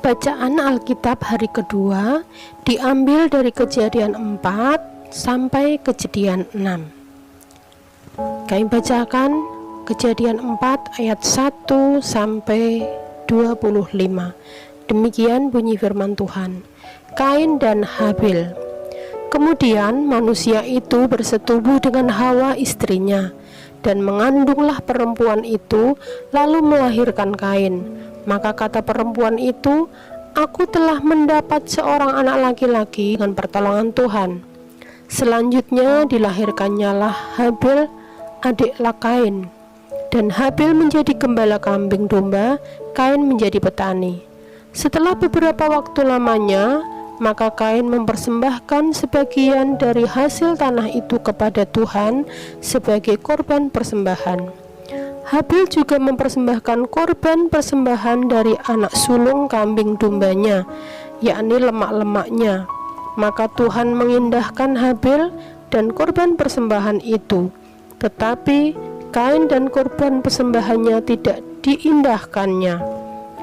Bacaan Alkitab hari kedua diambil dari Kejadian 4 sampai Kejadian 6. Kami bacakan Kejadian 4 ayat 1 sampai 25. Demikian bunyi firman Tuhan. Kain dan Habil. Kemudian manusia itu bersetubuh dengan Hawa istrinya, dan mengandunglah perempuan itu, lalu melahirkan Kain. Maka kata perempuan itu, "Aku telah mendapat seorang anak laki-laki dengan pertolongan Tuhan." Selanjutnya dilahirkannya lah Habil, adik Kain. Dan Habil menjadi gembala kambing domba, Kain menjadi petani. Setelah beberapa waktu lamanya, maka Kain mempersembahkan sebagian dari hasil tanah itu kepada Tuhan sebagai korban persembahan. Habil juga mempersembahkan korban persembahan dari anak sulung kambing dombanya, yakni lemak-lemaknya. Maka Tuhan mengindahkan Habil dan korban persembahan itu, tetapi Kain dan korban persembahannya tidak diindahkannya.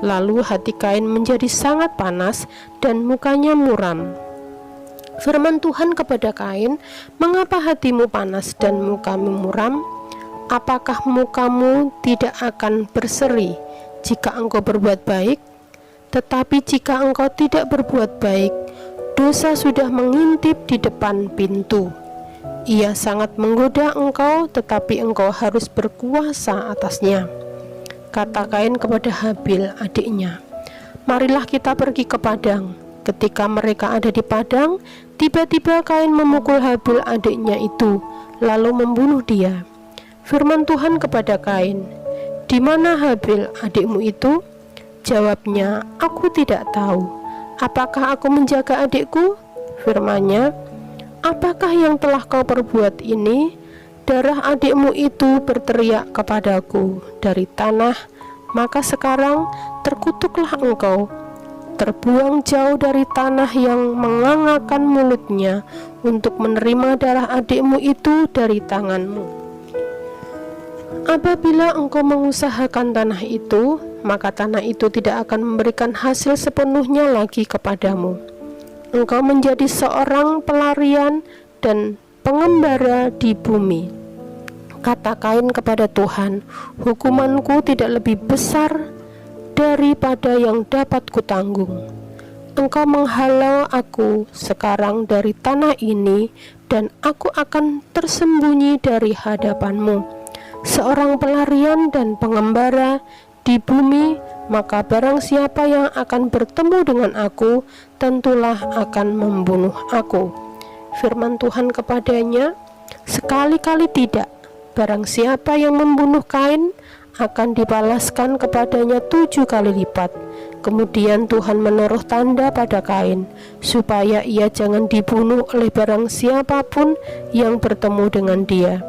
Lalu hati Kain menjadi sangat panas dan mukanya muram. Firman Tuhan kepada Kain, "Mengapa hatimu panas dan mukamu muram? Apakah mukamu tidak akan berseri jika engkau berbuat baik? Tetapi jika engkau tidak berbuat baik, dosa sudah mengintip di depan pintu. Ia sangat menggoda engkau, tetapi engkau harus berkuasa atasnya." Kata Kain kepada Habil adiknya, "Marilah kita pergi ke padang." Ketika mereka ada di padang, tiba-tiba Kain memukul Habil adiknya itu, lalu membunuh dia. Firman Tuhan kepada Kain, "Di mana Habil adikmu itu?" Jawabnya, "Aku tidak tahu. Apakah aku menjaga adikku?" Firman-Nya, "Apakah yang telah kau perbuat ini? Darah adikmu itu berteriak kepadaku dari tanah, maka sekarang terkutuklah engkau, terbuang jauh dari tanah yang mengangakan mulutnya untuk menerima darah adikmu itu dari tanganmu. Apabila engkau mengusahakan tanah itu, maka tanah itu tidak akan memberikan hasil sepenuhnya lagi kepadamu. Engkau menjadi seorang pelarian dan pengembara di bumi." Kata Kain kepada Tuhan, "Hukumanku tidak lebih besar daripada yang dapat kutanggung. Engkau menghalau aku sekarang dari tanah ini, dan aku akan tersembunyi dari hadapanmu, seorang pelarian dan pengembara di bumi. Maka barang siapa yang akan bertemu dengan aku, tentulah akan membunuh aku." Firman Tuhan kepadanya, "Sekali-kali tidak. Barang siapa yang membunuh Kain, akan dibalaskan kepadanya 7 kali lipat." Kemudian Tuhan menaruh tanda pada Kain, supaya ia jangan dibunuh oleh barang siapapun yang bertemu dengan dia.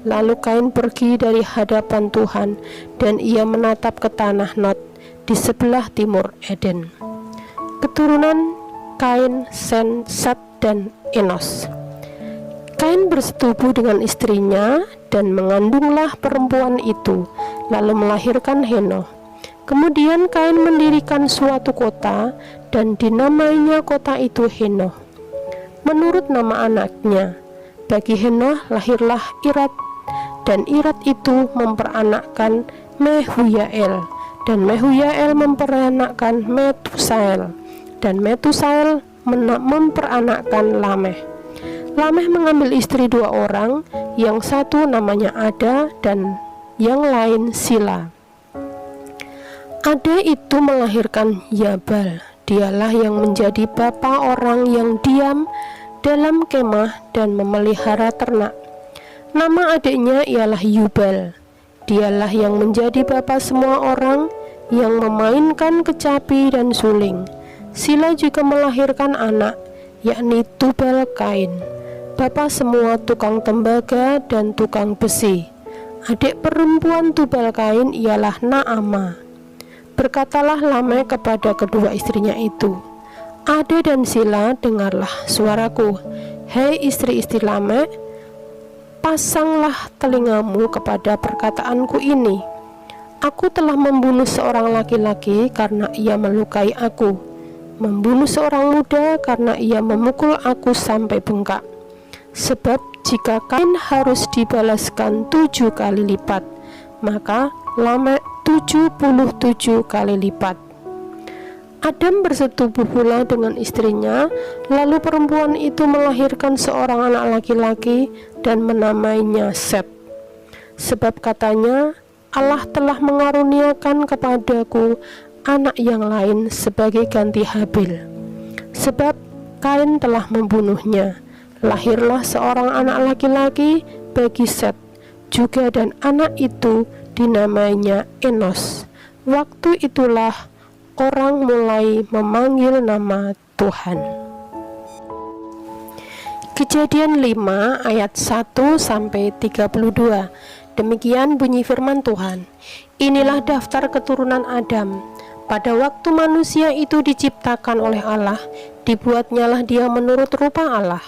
Lalu Kain pergi dari hadapan Tuhan, dan ia menatap ke tanah Nod di sebelah timur Eden. Keturunan Kain, Sen, Sat, dan Enos. Kain bersetubuh dengan istrinya, dan mengandunglah perempuan itu, lalu melahirkan Henoh. Kemudian Kain mendirikan suatu kota, dan dinamainya kota itu Henoh, menurut nama anaknya. Bagi Henoh lahirlah Irad, dan Irad itu memperanakkan Mehuyael, dan Mehuyael memperanakkan Metusael, dan Metusael memperanakkan Lameh. Lameh mengambil istri 2 orang, yang satu namanya Ada dan yang lain Sila. Ada itu melahirkan Yabal. Dialah yang menjadi bapa orang yang diam dalam kemah dan memelihara ternak. Nama adiknya ialah Yubal. Dialah yang menjadi bapa semua orang yang memainkan kecapi dan suling. Sila juga melahirkan anak, yakni Tubal Kain, bapa semua tukang tembaga dan tukang besi. Adik perempuan Tubal Kain ialah Naama. Berkatalah Lameh kepada kedua istrinya itu, "Ada dan Sila, dengarlah suaraku. Hei istri-istri Lameh, pasanglah telingamu kepada perkataanku ini. Aku telah membunuh seorang laki-laki karena ia melukai aku, membunuh seorang muda karena ia memukul aku sampai bengkak. Sebab jika Kain harus dibalaskan 7 kali lipat, maka Lamek 77 kali lipat. Adam bersetubuh pula dengan istrinya, lalu perempuan itu melahirkan seorang anak laki-laki dan menamainya Set. Sebab katanya, Allah telah mengaruniakan kepadaku anak yang lain sebagai ganti Habil. Sebab Kain telah membunuhnya, lahirlah seorang anak laki-laki bagi Set juga, dan anak itu dinamainya Enos. Waktu itulah orang mulai memanggil nama Tuhan. Kejadian 5 ayat 1 sampai 32. Demikian bunyi firman Tuhan. Inilah daftar keturunan Adam. Pada waktu manusia itu diciptakan oleh Allah, dibuatnyalah dia menurut rupa Allah.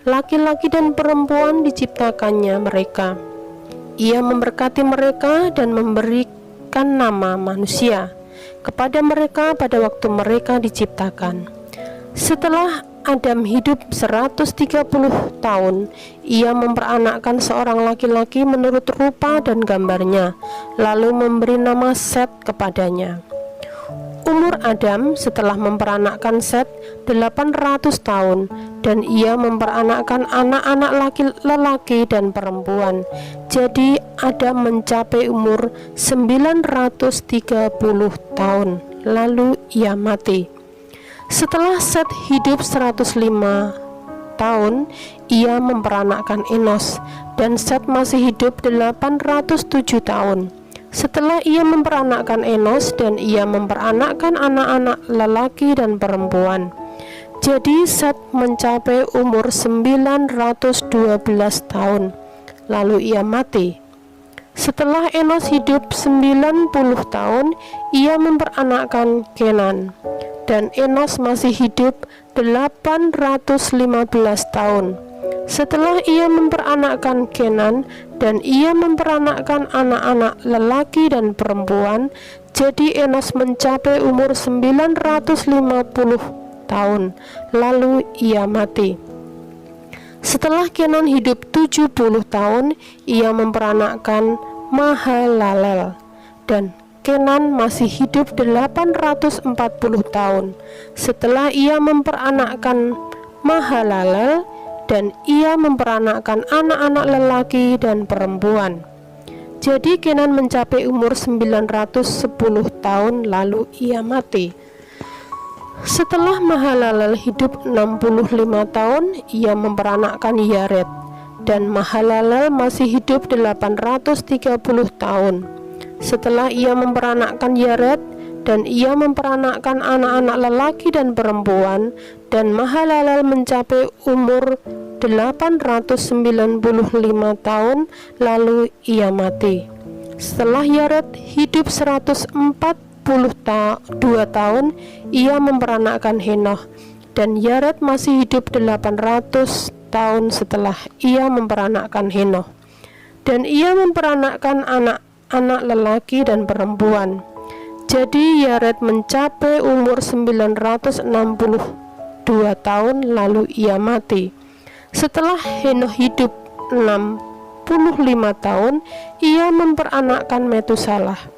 Laki-laki dan perempuan diciptakannya mereka. Ia memberkati mereka dan memberikan nama manusia kepada mereka pada waktu mereka diciptakan. Setelah Adam hidup 130 tahun, ia memperanakkan seorang laki-laki menurut rupa dan gambarnya, lalu memberi nama Set kepadanya. Umur Adam setelah memperanakkan Set 800 tahun, dan ia memperanakkan anak-anak lelaki dan perempuan. Jadi Adam mencapai umur 930 tahun, lalu ia mati. Setelah Set hidup 105 tahun, ia memperanakkan Enos, dan Set masih hidup 807 tahun. Setelah ia memperanakkan Enos, dan ia memperanakkan anak-anak lelaki dan perempuan. Jadi Set mencapai umur 912 tahun, lalu ia mati. Setelah Enos hidup 90 tahun, ia memperanakkan Kenan, dan Enos masih hidup 815 tahun. Setelah ia memperanakkan Kenan, dan ia memperanakkan anak-anak lelaki dan perempuan, jadi Enos mencapai umur 950 tahun, lalu ia mati. Setelah Kenan hidup 70 tahun, ia memperanakkan Mahalalel, dan Kenan masih hidup 840 tahun. Setelah ia memperanakkan Mahalalel, dan ia memperanakkan anak-anak lelaki dan perempuan. Jadi Kenan mencapai umur 910 tahun, lalu ia mati. Setelah Mahalalel hidup 65 tahun, ia memperanakkan Yared, dan Mahalalel masih hidup 830 tahun. Setelah ia memperanakkan Yared, dan ia memperanakkan anak-anak lelaki dan perempuan, dan Mahalalel mencapai umur 895 tahun, lalu ia mati. Setelah Yared hidup 142 tahun, ia memperanakkan Henoh, dan Yared masih hidup 800 tahun setelah ia memperanakkan Henoh, dan ia memperanakkan anak-anak lelaki dan perempuan. Jadi Yared mencapai umur 962 tahun, lalu ia mati. Setelah Henoh hidup 65 tahun, ia memperanakkan Metusalah,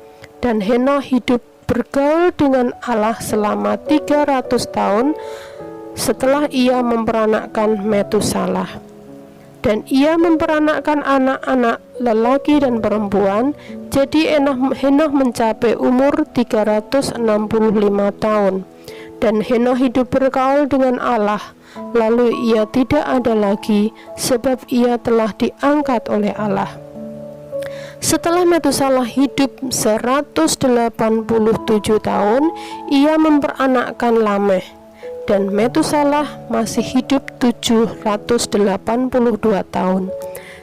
dan Henoh hidup bergaul dengan Allah selama 300 tahun setelah ia memperanakkan Metusalah. Dan ia memperanakkan anak-anak lelaki dan perempuan, jadi Henoh mencapai umur 365 tahun. Dan Henoh hidup bergaul dengan Allah, lalu ia tidak ada lagi, sebab ia telah diangkat oleh Allah. Setelah Metusalah hidup 187 tahun, ia memperanakkan Lameh, dan Metusalah masih hidup 782 tahun.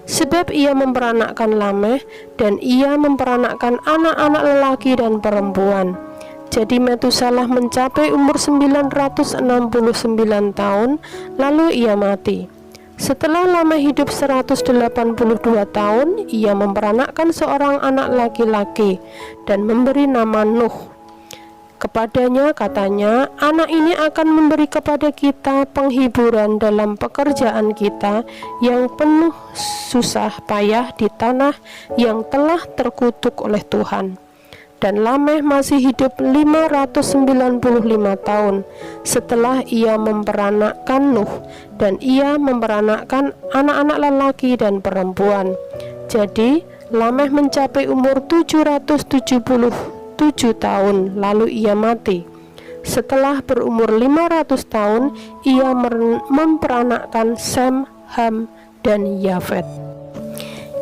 Sebab ia memperanakkan Lameh, dan ia memperanakkan anak-anak lelaki dan perempuan. Jadi Metusalah mencapai umur 969 tahun, lalu ia mati. Setelah Lameh hidup 182 tahun, ia memperanakkan seorang anak laki-laki dan memberi nama Nuh. Kepadanya katanya, anak ini akan memberi kepada kita penghiburan dalam pekerjaan kita yang penuh susah payah di tanah yang telah terkutuk oleh Tuhan. Dan Lameh masih hidup 595 tahun setelah ia memperanakkan Nuh, dan ia memperanakkan anak-anak lelaki dan perempuan. Jadi Lameh mencapai umur 777 tahun lalu ia mati. Setelah berumur 500 tahun ia memperanakkan Sem, Ham, dan Yafet.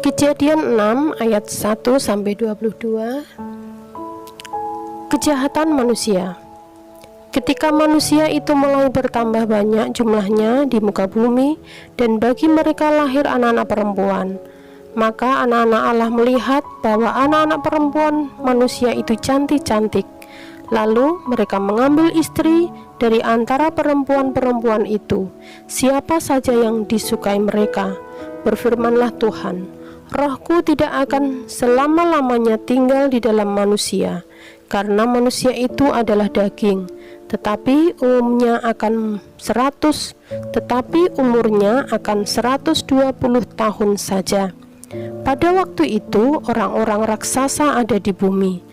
Kejadian 6 ayat 1-22. Kejahatan manusia. Ketika manusia itu mulai bertambah banyak jumlahnya di muka bumi, dan bagi mereka lahir anak-anak perempuan, maka anak-anak Allah melihat bahwa anak-anak perempuan manusia itu cantik-cantik. Lalu mereka mengambil istri dari antara perempuan-perempuan itu, siapa saja yang disukai mereka. Berfirmanlah Tuhan, Rohku tidak akan selama-lamanya tinggal di dalam manusia, karena manusia itu adalah daging, tetapi umurnya akan 120 tahun saja. Pada waktu itu orang-orang raksasa ada di bumi,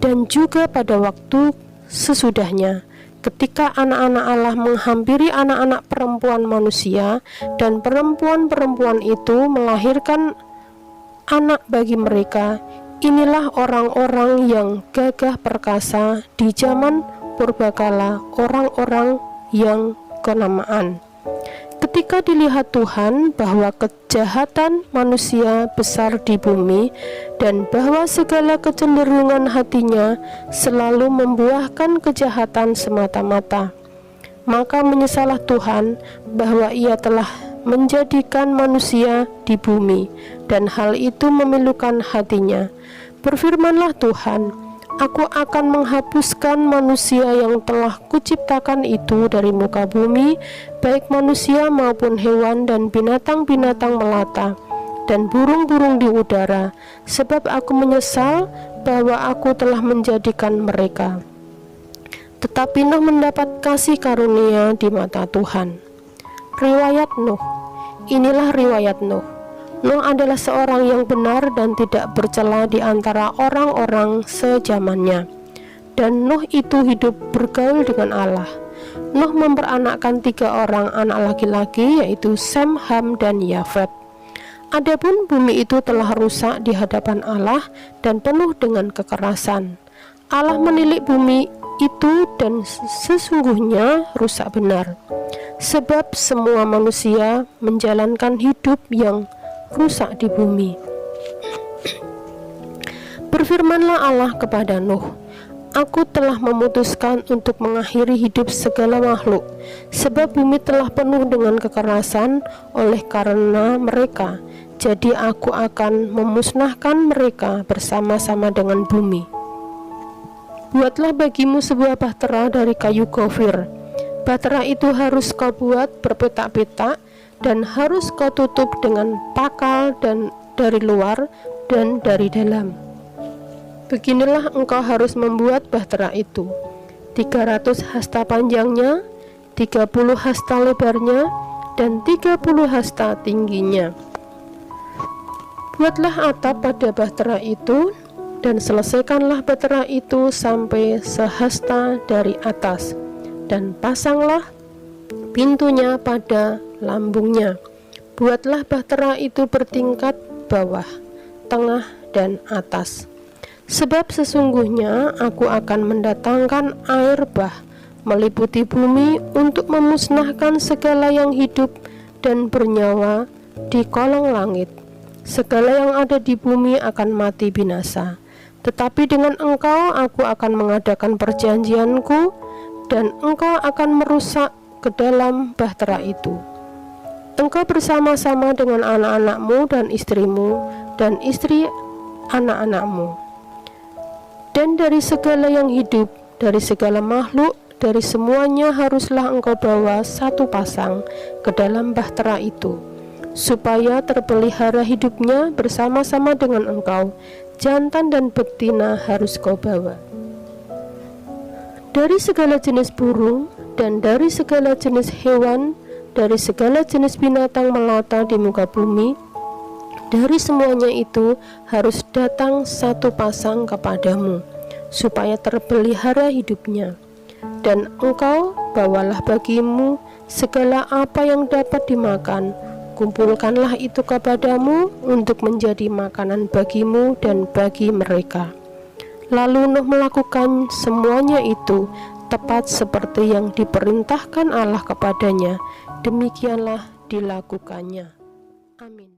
dan juga pada waktu sesudahnya, ketika anak-anak Allah menghampiri anak-anak perempuan manusia, dan perempuan-perempuan itu melahirkan anak bagi mereka. Inilah orang-orang yang gagah perkasa di zaman purbakala, orang-orang yang kenamaan. Ketika dilihat Tuhan bahwa kejahatan manusia besar di bumi, dan bahwa segala kecenderungan hatinya selalu membuahkan kejahatan semata-mata, maka menyesallah Tuhan bahwa ia telah menjadikan manusia di bumi, dan hal itu memilukan hatinya. Berfirmanlah Tuhan, Aku akan menghapuskan manusia yang telah kuciptakan itu dari muka bumi, baik manusia maupun hewan dan binatang-binatang melata, dan burung-burung di udara, sebab aku menyesal bahwa aku telah menjadikan mereka. Tetapi Nuh mendapat kasih karunia di mata Tuhan. Riwayat Nuh. Inilah riwayat Nuh. Nuh adalah seorang yang benar dan tidak bercela di antara orang-orang sejamannya. Dan Nuh itu hidup bergaul dengan Allah. Nuh memperanakkan 3 orang anak laki-laki, yaitu Sem, Ham, dan Yafet. Adapun bumi itu telah rusak di hadapan Allah dan penuh dengan kekerasan. Allah menilik bumi itu dan sesungguhnya rusak benar, sebab semua manusia menjalankan hidup yang rusak di bumi. Berfirmanlah Allah kepada Nuh, Aku telah memutuskan untuk mengakhiri hidup segala makhluk, sebab bumi telah penuh dengan kekerasan oleh karena mereka. Jadi aku akan memusnahkan mereka bersama-sama dengan bumi. Buatlah bagimu sebuah bahtera dari kayu gofir. Bahtera itu harus kau buat berpetak-petak, dan harus kau tutup dengan pakal dan dari luar dan dari dalam. Beginilah engkau harus membuat bahtera itu: 300 hasta panjangnya, 30 hasta lebarnya, dan 30 hasta tingginya. Buatlah atap pada bahtera itu, dan selesaikanlah bahtera itu sampai sehasta dari atas, dan pasanglah pintunya pada lambungnya. Buatlah bahtera itu bertingkat bawah, tengah, dan atas. Sebab sesungguhnya aku akan mendatangkan air bah meliputi bumi untuk memusnahkan segala yang hidup dan bernyawa di kolong langit. Segala yang ada di bumi akan mati binasa. Tetapi dengan engkau aku akan mengadakan perjanjianku, dan engkau akan merusak ke dalam bahtera itu. Engkau bersama-sama dengan anak-anakmu dan istrimu dan istri anak-anakmu. Dan dari segala yang hidup, dari segala makhluk dari semuanya haruslah engkau bawa 1 pasang ke dalam bahtera itu, supaya terpelihara hidupnya bersama-sama dengan engkau. Jantan dan betina harus kau bawa. Dari segala jenis burung dan dari segala jenis hewan, dari segala jenis binatang melata di muka bumi, dari semuanya itu harus datang 1 pasang kepadamu, supaya terpelihara hidupnya. Dan engkau bawalah bagimu segala apa yang dapat dimakan, kumpulkanlah itu kepadamu untuk menjadi makanan bagimu dan bagi mereka. Lalu Nuh melakukan semuanya itu tepat seperti yang diperintahkan Allah kepadanya. Demikianlah dilakukannya. Amin.